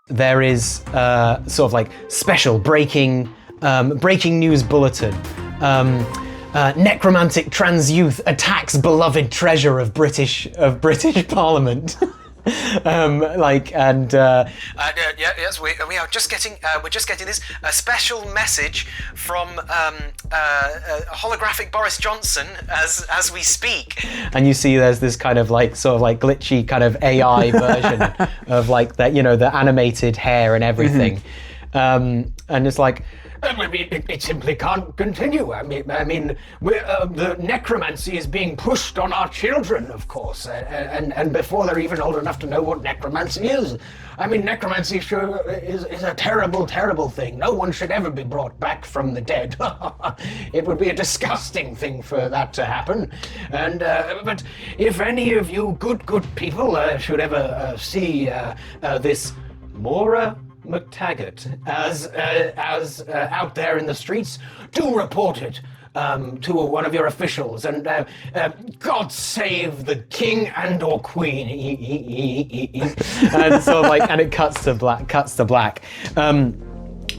there is sort of like special breaking news bulletin. Necromantic trans youth attacks beloved treasure of British Parliament. Yes, we are just getting. We're just getting this a special message from holographic Boris Johnson as we speak. And you see, there's this kind of like sort of like glitchy kind of AI version of like that, the animated hair and everything. And it's like. It simply can't continue. I mean, the necromancy is being pushed on our children, of course, and before they're even old enough to know what necromancy is. I mean, necromancy sure is a terrible, terrible thing. No one should ever be brought back from the dead. It would be a disgusting thing for that to happen. And but if any of you good people should ever see this Maura MacTaggart as out there in the streets, do report it to one of your officials, and God save the king and or queen. And so and it cuts to black.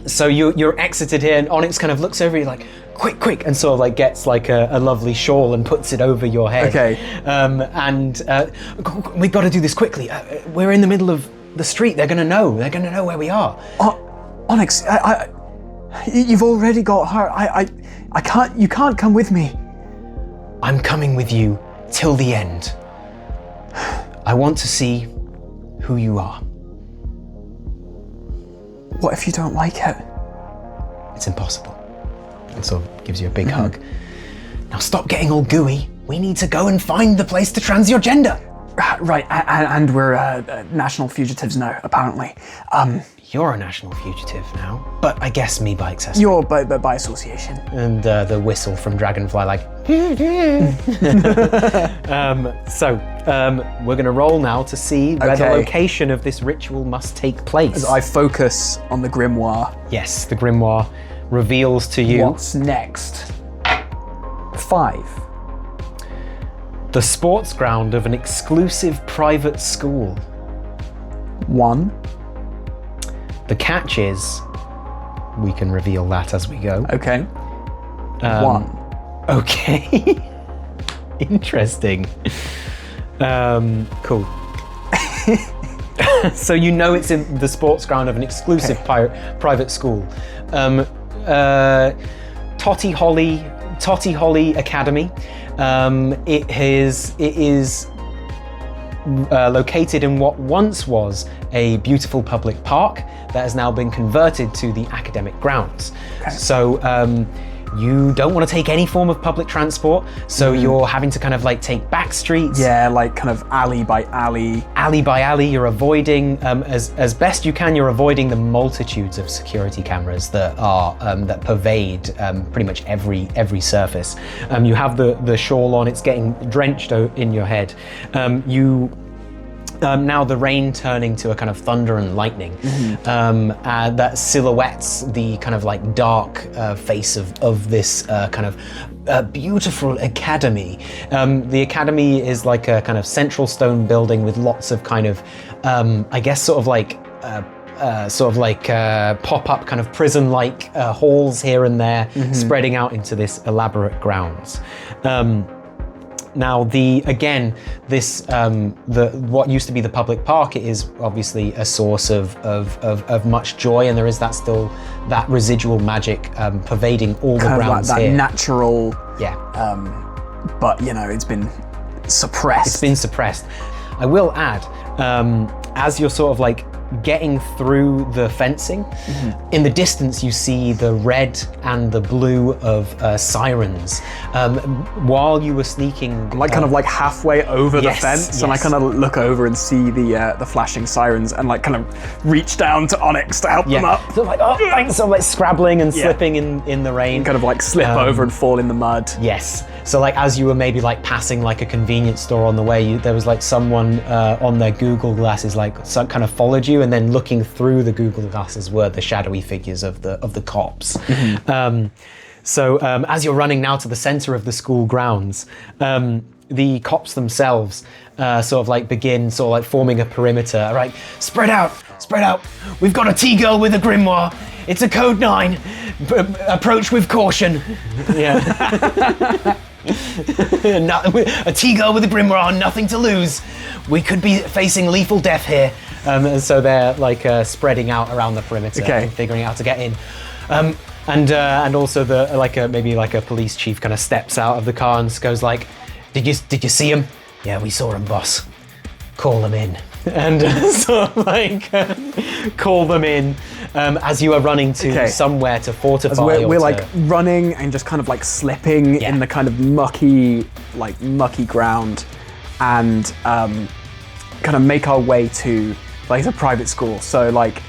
So you're exited here, and Onyx kind of looks over you like, quick, and sort of like gets like a lovely shawl and puts it over your head. Okay. And we've got to do this quickly. We're in the middle of the street. They're gonna know where we are. Onyx, you've already got her. I can't. You can't come with me. I'm coming with you till the end. I want to see who you are. What if you don't like it? It's impossible. It sort of gives you a big hug. Now stop getting all gooey. We need to go and find the place to trans your gender. Right, and we're national fugitives now, apparently. You're a national fugitive now, but I guess me by accessory. You're by association. And the whistle from Dragonfly, like. We're going to roll now to see where the location of this ritual must take place. As I focus on the grimoire. Yes, the grimoire reveals to you. What's next? 5. The sports ground of an exclusive private school. 1. The catch is, we can reveal that as we go. Okay. 1. Okay. Interesting. Cool. So you know it's in the sports ground of an exclusive private school. Totty Holly Academy. It is located in what once was a beautiful public park that has now been converted to the academic grounds. Okay. So you don't want to take any form of public transport, so you're having to kind of like take back streets. Yeah, like kind of alley by alley. Alley by alley, you're avoiding, as best you can, you're avoiding the multitudes of security cameras that are, that pervade pretty much every surface. You have the shawl on, it's getting drenched in your head. Now the rain turning to a kind of thunder and lightning that silhouettes the kind of like dark face of this kind of beautiful academy. The academy is like a kind of central stone building with lots of kind of, I guess sort of like pop-up kind of prison-like halls here and there, spreading out into this elaborate grounds. Now, what used to be the public park, it is obviously a source of much joy, and there is that residual magic pervading all the grounds like that here. Natural, yeah. But it's been suppressed. It's been suppressed. I will add, as you're sort of like getting through the fencing, in the distance you see the red and the blue of sirens. While you were sneaking, I'm like kind of like halfway over the fence, and I kind of look over and see the flashing sirens, and like kind of reach down to Onyx to help them up. So like, thanks. So like scrabbling and slipping in the rain, and kind of like slip over and fall in the mud. Yes. So like as you were maybe like passing like a convenience store on the way, there was like someone on their Google glasses like kind of followed you, and then looking through the Google glasses were the shadowy figures of the cops. So as you're running now to the center of the school grounds, the cops themselves sort of like begin sort of like forming a perimeter. All right, spread out. We've got a T-girl with a grimoire. It's a code 9. Approach with caution. Yeah. A T-girl with a grimoire, nothing to lose. We could be facing lethal death here. So they're like spreading out around the perimeter and figuring out how to get in. And also maybe a police chief kind of steps out of the car and goes like, did you see him? Yeah, we saw him, boss. Call them in. And sort of like call them in as you are running to somewhere to fortify. We're like running and just kind of like slipping in the kind of mucky ground, and kind of make our way to like a private school. So like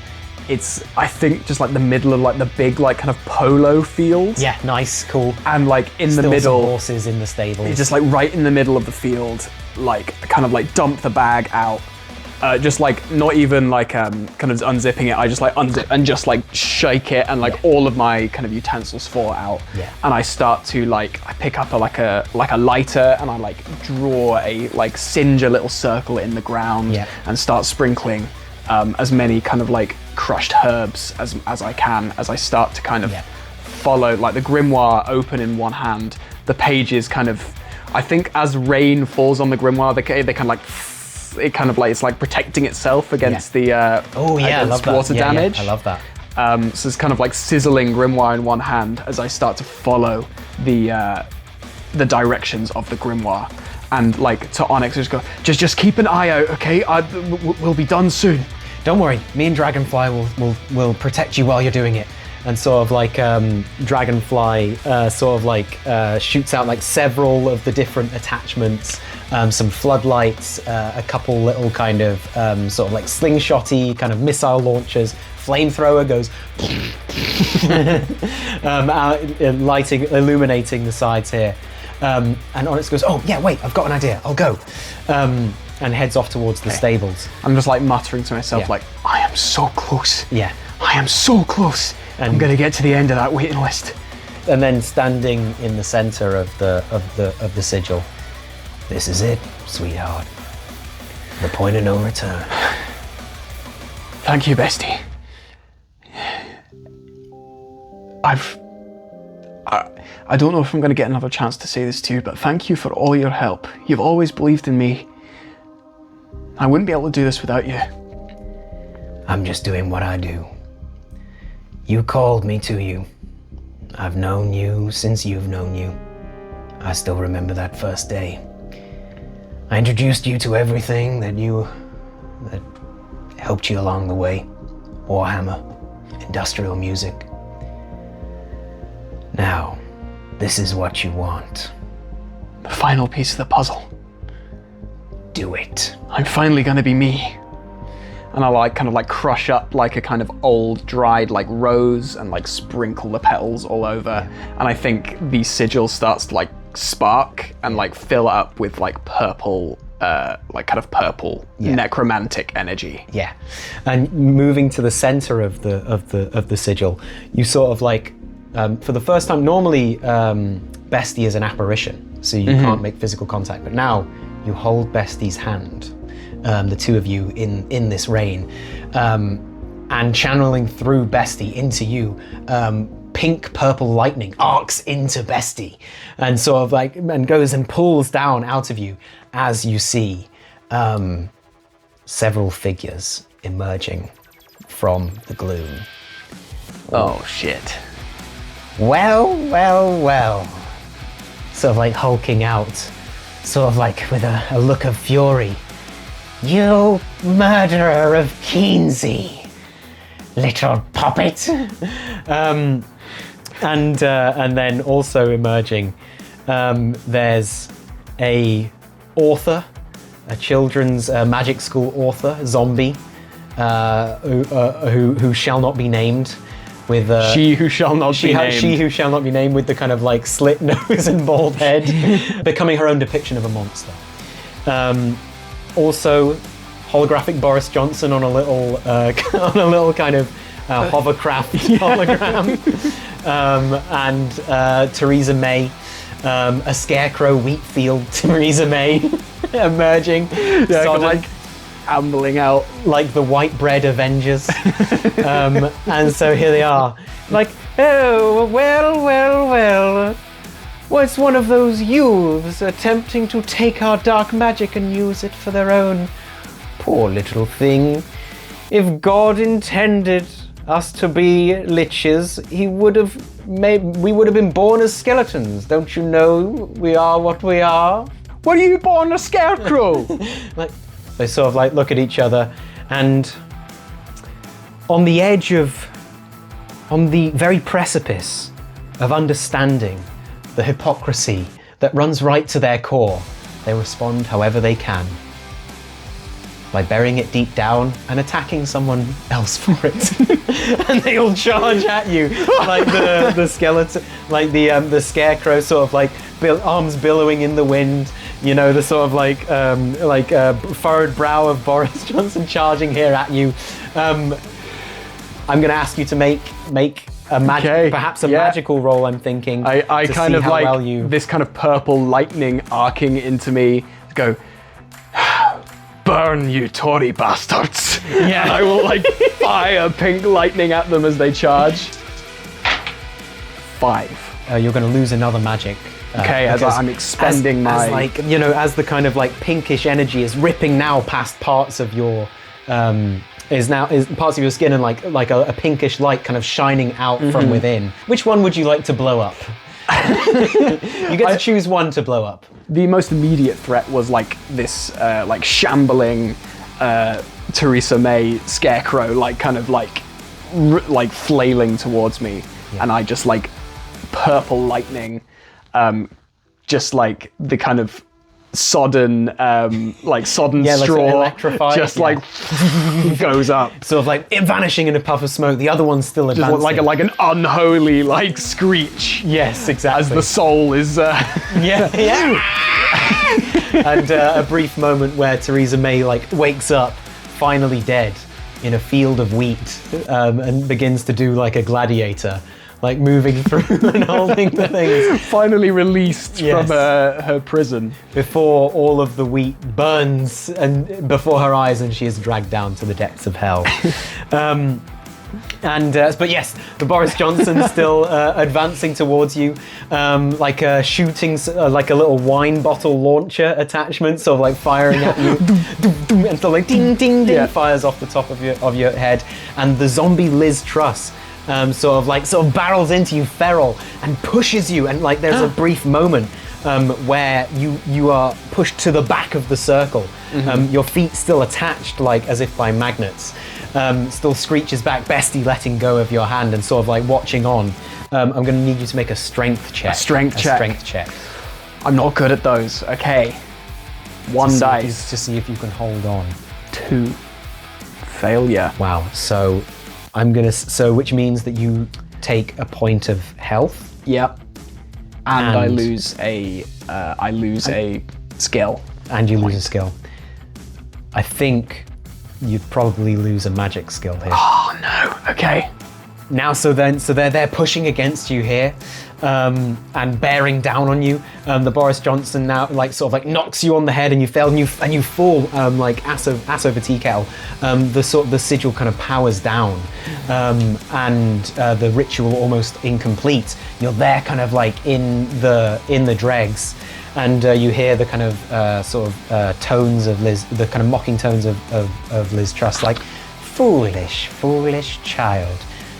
it's, I think, just like the middle of like the big like kind of polo field. Yeah, nice, cool. And like in Still the middle, some horses in the stables. It's just like right in the middle of the field, like kind of like dump the bag out. Just like not even like kind of unzipping it. I just like unzip and just like shake it, and like all of my kind of utensils fall out. Yeah. And I start to like, I pick up a lighter, and I like draw singe a little circle in the ground and start sprinkling as many kind of like crushed herbs as I can, as I start to kind of follow like the grimoire open in one hand, the pages kind of, I think as rain falls on the grimoire, they kind of like, it kind of like, it's like protecting itself against the against water damage. I love that. So it's kind of like sizzling grimoire in one hand as I start to follow the directions of the grimoire, and like to Onyx just go, just keep an eye out, okay? We'll be done soon. Don't worry, me and Dragonfly will protect you while you're doing it. And sort of like Dragonfly shoots out like several of the different attachments, some floodlights, a couple little kind of sort of like slingshotty kind of missile launchers. Flamethrower goes illuminating the sides here. And Onyx goes, oh yeah, wait, I've got an idea, I'll go. And heads off towards the stables. I'm just like muttering to myself like, I am so close. Yeah. I am so close. I'm gonna get to the end of that waiting list. And then standing in the center of the sigil, this is it, sweetheart. The point of no return. Thank you, bestie. I don't know if I'm gonna get another chance to say this to you, but thank you for all your help. You've always believed in me. I wouldn't be able to do this without you. I'm just doing what I do. You called me to you. I've known you since you've known you. I still remember that first day. I introduced you to everything that helped you along the way. Warhammer, industrial music. Now, this is what you want. The final piece of the puzzle. Do it. I'm finally gonna be me. And I like kind of like crush up like a kind of old dried like rose and like sprinkle the petals all over. And I think the sigil starts to like spark and like fill up with like purple, like kind of purple necromantic energy. Yeah. And moving to the center of the sigil, you sort of like, for the first time, normally Bestie is an apparition, so you can't make physical contact, but now you hold Bestie's hand, the two of you in this rain, and channeling through Bestie into you, pink purple lightning arcs into Bestie and sort of like, and goes and pulls down out of you as you see several figures emerging from the gloom. Oh shit. Well. Sort of like hulking out, sort of like with a look of fury. You murderer of Keensey, little puppet. And then also emerging, there's a author, a children's magic school author, zombie, who shall not be named. With she who shall not be named. She who shall not be named, with the kind of like slit nose and bald head, becoming her own depiction of a monster. Also, holographic Boris Johnson on a little kind of hovercraft hologram, and Theresa May, a scarecrow Wheatfield Theresa May. emerging, sodden, like ambling out. like the white bread Avengers. And so here they are, like, oh, well. Was one of those youths attempting to take our dark magic and use it for their own? Poor little thing. If God intended us to be liches, we would have been born as skeletons. Don't you know we are what we are? Were you born a scarecrow? Like, they sort of like look at each other, and on the very precipice of understanding the hypocrisy that runs right to their core, they respond however they can, by burying it deep down and attacking someone else for it. And they all charge at you, like the skeleton, like the scarecrow, sort of like arms billowing in the wind. You know, the sort of like furrowed brow of Boris Johnson charging here at you. I'm going to ask you to make a perhaps a magical roll. I'm thinking. I to kind see of how like well you... this kind of purple lightning arcing into me. Go, burn, you Tory bastards! Yeah, and I will like fire pink lightning at them as they charge. 5. You're going to lose another magic. Okay, as I'm expending my... As like, you know, as the kind of like pinkish energy is ripping now past parts of your... is parts of your skin, and like a pinkish light kind of shining out from within. Which one would you like to blow up? You get to choose one to blow up. The most immediate threat was like this like shambling Theresa May scarecrow, like kind of like flailing towards me, and I just like purple lightning, just like the kind of sodden straw, electrified, just like goes up, sort of like it vanishing in a puff of smoke. The other one's still advancing, just like an unholy like screech. Yes, exactly. As the soul is yeah. And a brief moment where Theresa May like wakes up, finally dead, in a field of wheat, and begins to do like a gladiator, like moving through and holding the things. Finally released from her prison. Before all of the wheat burns and before her eyes, and she is dragged down to the depths of hell. But yes, the Boris Johnson still advancing towards you, like shooting, like a little wine bottle launcher attachment, sort of like firing at you, and so like ding ding ding, fires off the top of your head, and the zombie Liz Truss sort of barrels into you feral and pushes you, and like there's a brief moment where you are pushed to the back of the circle. Your feet still attached, like as if by magnets. Still screeches back, Bestie letting go of your hand and sort of like watching on. I'm going to need you to make a strength check. A strength check. I'm not good at those. Okay. 1 dice. To see if you can hold on. 2. Failure. Wow. So which means that you take a point of health. Yep. And I lose a skill. And you lose a skill. I think you'd probably lose a magic skill here. Oh no. Okay. Now, so they're pushing against you here, and bearing down on you. The Boris Johnson now like sort of like knocks you on the head, and you fail, and you fall like ass over tea kettle. The sigil kind of powers down, and the ritual almost incomplete. You're there, kind of like in the dregs, and you hear the kind of tones of Liz, the kind of mocking tones of Liz Truss, like, foolish child.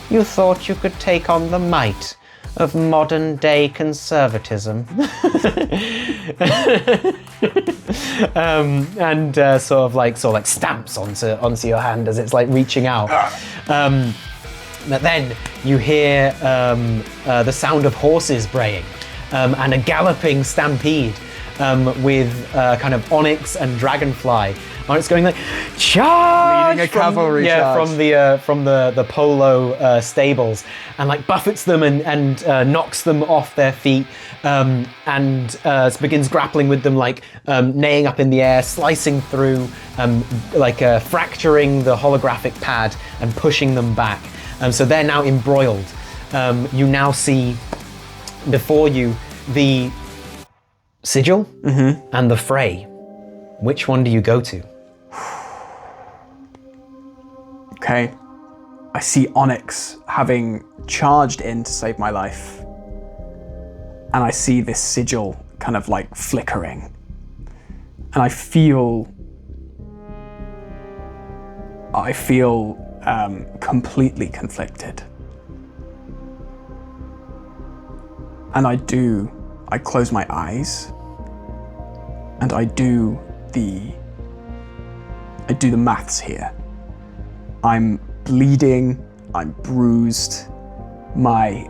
You thought you could take on the might of modern day conservatism. And sort of like stamps onto your hand as it's like reaching out. But then you hear the sound of horses braying, and a galloping stampede with kind of Onyx and Dragonfly. Onyx going like, charge! Leading a cavalry charge. From the Polo stables, and like buffets them and knocks them off their feet, and begins grappling with them, like neighing up in the air, slicing through, fracturing the holographic pad and pushing them back. So they're now embroiled. You now see before you the sigil and the fray. Which one do you go to? Okay. I see Onyx having charged in to save my life. And I see this sigil kind of like flickering. And I feel completely conflicted. And I close my eyes and I do the maths here. I'm bleeding, I'm bruised, my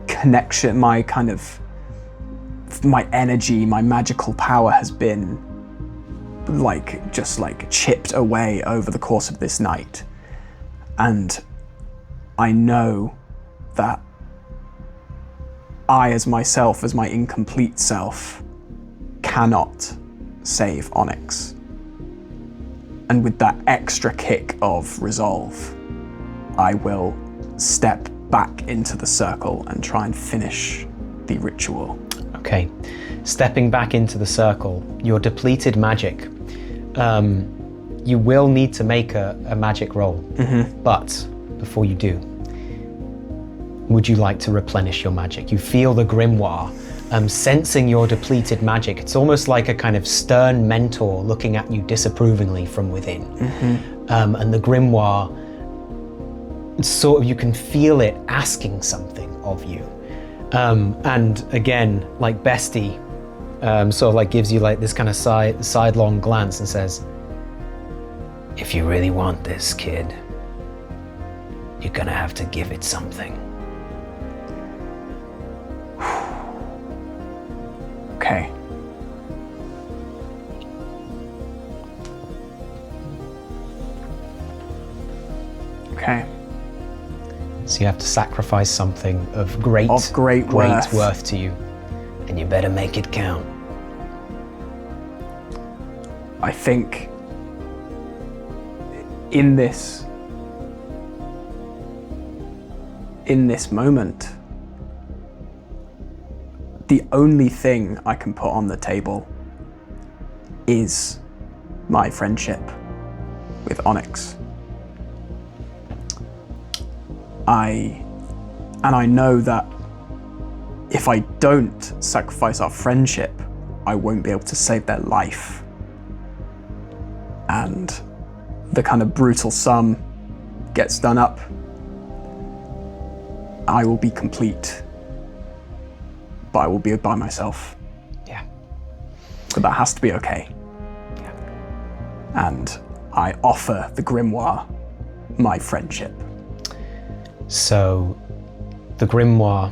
connection, my energy, my magical power has been just chipped away over the course of this night. And I know that I, as myself, as my incomplete self, cannot save Onyx. And with that extra kick of resolve, I will step back into the circle and try and finish the ritual. Okay, stepping back into the circle, your depleted magic, you will need to make a magic roll, but before you do, would you like to replenish your magic? You feel the grimoire sensing your depleted magic. It's almost like a kind of stern mentor looking at you disapprovingly from within. And the grimoire, sort of, you can feel it asking something of you. And again, like Bestie, sort of like gives you like this kind of sidelong glance and says, if you really want this, kid, you're gonna have to give it something. Okay. Okay. So you have to sacrifice something of great worth to you, and you better make it count. I think in this moment, the only thing I can put on the table is my friendship with Onyx. I know that if I don't sacrifice our friendship, I won't be able to save their life. And the kind of brutal sum gets done up. I will be complete, but I will be by myself. Yeah. But that has to be okay. Yeah. And I offer the grimoire my friendship. So the grimoire,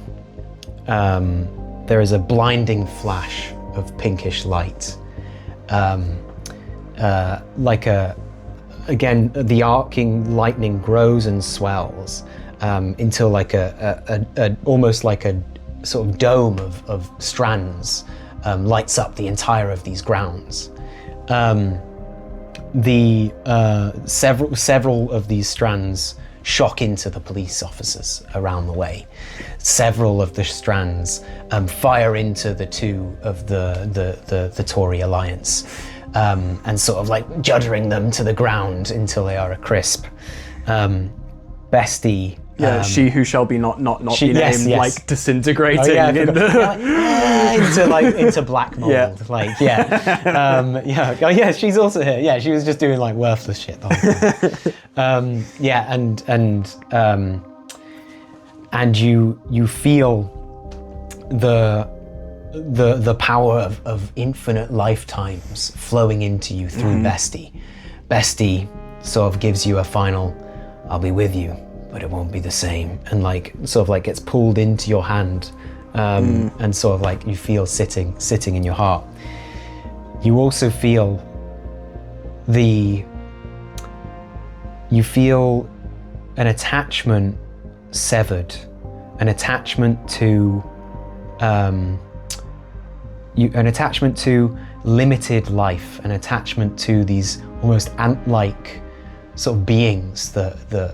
there is a blinding flash of pinkish light. Again, the arcing lightning grows and swells until like almost like a sort of dome of strands lights up the entire of these grounds. Several of these strands shock into the police officers around the way. Several of the strands fire into the two of the Tory alliance, and sort of like juddering them to the ground until they are a crisp. Bestie. She who shall be not be named, yes. like disintegrating into black mold. Yeah. She's also here. Yeah, she was just doing like worthless shit the whole time. And you feel the power of infinite lifetimes flowing into you through Bestie. Bestie sort of gives you a final, I'll be with you, but it won't be the same, and like sort of like gets pulled into your hand, and sort of like you feel sitting in your heart. You also feel an attachment severed, an attachment to limited life, an attachment to these almost ant-like sort of beings that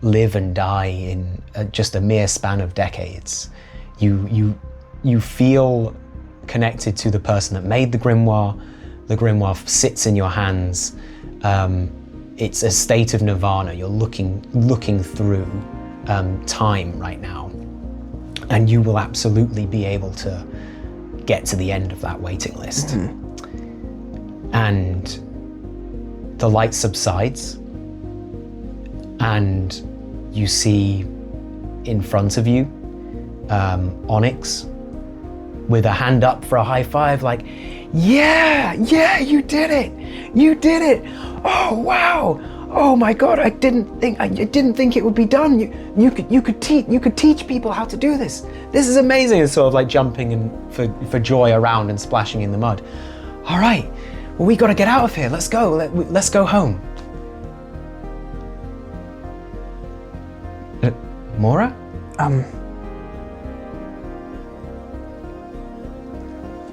live and die in just a mere span of decades. You feel connected to the person that made the grimoire, the grimoire sits in your hands. It's a state of nirvana. You're looking through time right now, and you will absolutely be able to get to the end of that waiting list. And the light subsides, and you see in front of you Onyx with a hand up for a high five, like, yeah, you did it. Oh wow, oh my god, I didn't think it would be done. You could teach people how to do this. This is amazing. And sort of like jumping and for joy around and splashing in the mud. All right, well, we got to get out of here. Let's go. Let's go home. Maura?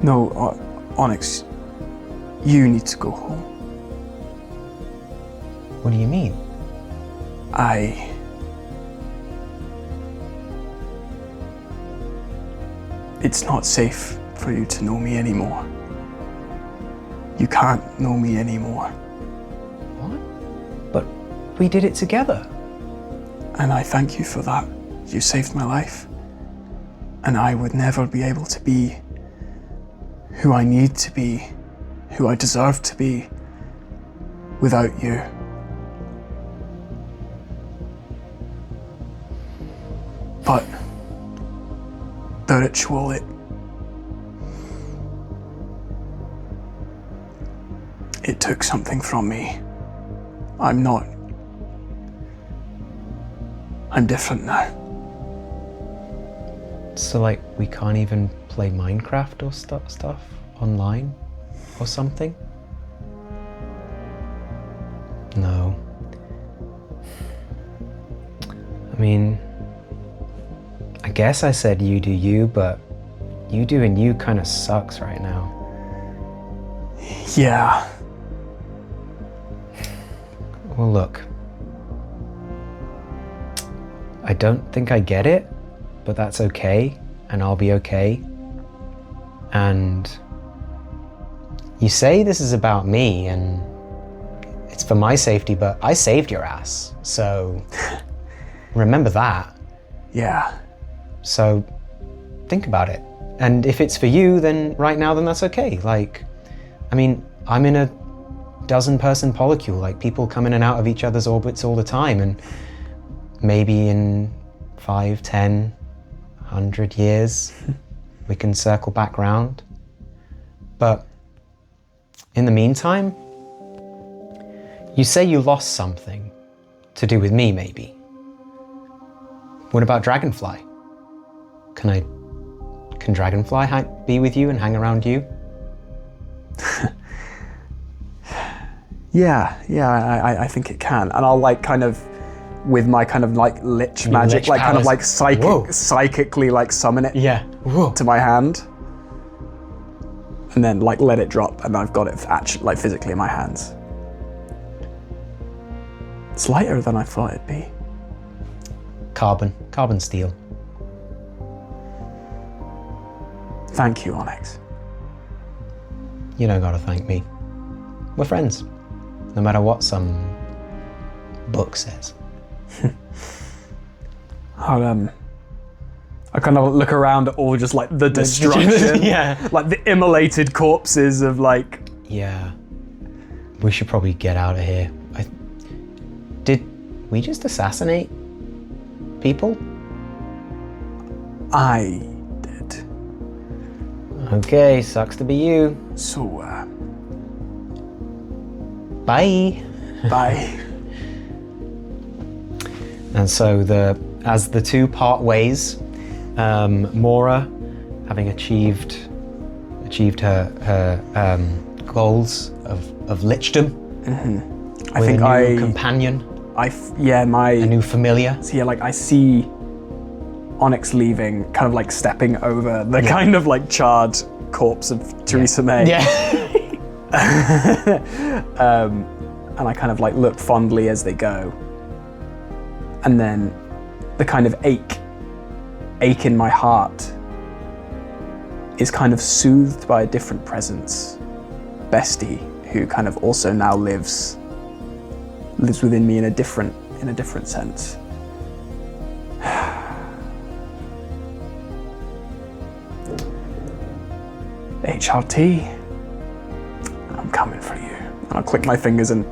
No, Onyx, you need to go home. What do you mean? It's not safe for you to know me anymore. You can't know me anymore. What? But we did it together. And I thank you for that. You saved my life. And I would never be able to be who I need to be, who I deserve to be, without you. But the ritual, it took something from me. I'm different now. So like we can't even play Minecraft or stuff online or something? No. I mean, I guess I said you do you, but you doing you kind of sucks right now. Yeah. Well, look. I don't think I get it, but that's okay, and I'll be okay. And you say this is about me, and it's for my safety, but I saved your ass, so remember that. Yeah. So think about it. And if it's for you, then right now, then that's okay. Like, I mean, I'm in a dozen-person polycule, like people come in and out of each other's orbits all the time, and maybe in 5, 10, 100 years, we can circle back round. But in the meantime, you say you lost something to do with me, maybe. What about Dragonfly? Can Dragonfly be with you and hang around you? Yeah, I think it can. And I'll like kind of, with my kind of like lich magic, lich like kind of powers. like psychically like summon it to my hand. And then like let it drop, and I've got it actually like physically in my hands. It's lighter than I thought it'd be. Carbon steel. Thank you, Onyx. You don't gotta thank me. We're friends, no matter what some book says. I kind of look around at all just like the destruction, Yeah. like the immolated corpses of like. Yeah. We should probably get out of here. Did we just assassinate people? I did. Okay, sucks to be you. So, Bye. bye. And so as the two part ways, Maura, having achieved her goals of lichdom, I with think a new companion, a new familiar. So yeah, like I see Onyx leaving, kind of like stepping over the kind of like charred corpse of Theresa May. Yeah. And I kind of like look fondly as they go. And then the kind of ache in my heart is kind of soothed by a different presence bestie who kind of also now lives within me in a different sense. HRT, I'm coming for you. And I'll click my fingers and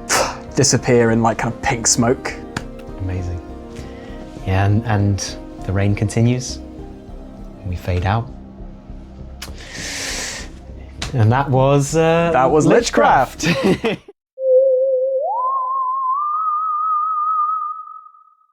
disappear in like kind of pink smoke. Amazing. Yeah, and the rain continues. We fade out. And that was Lichcraft.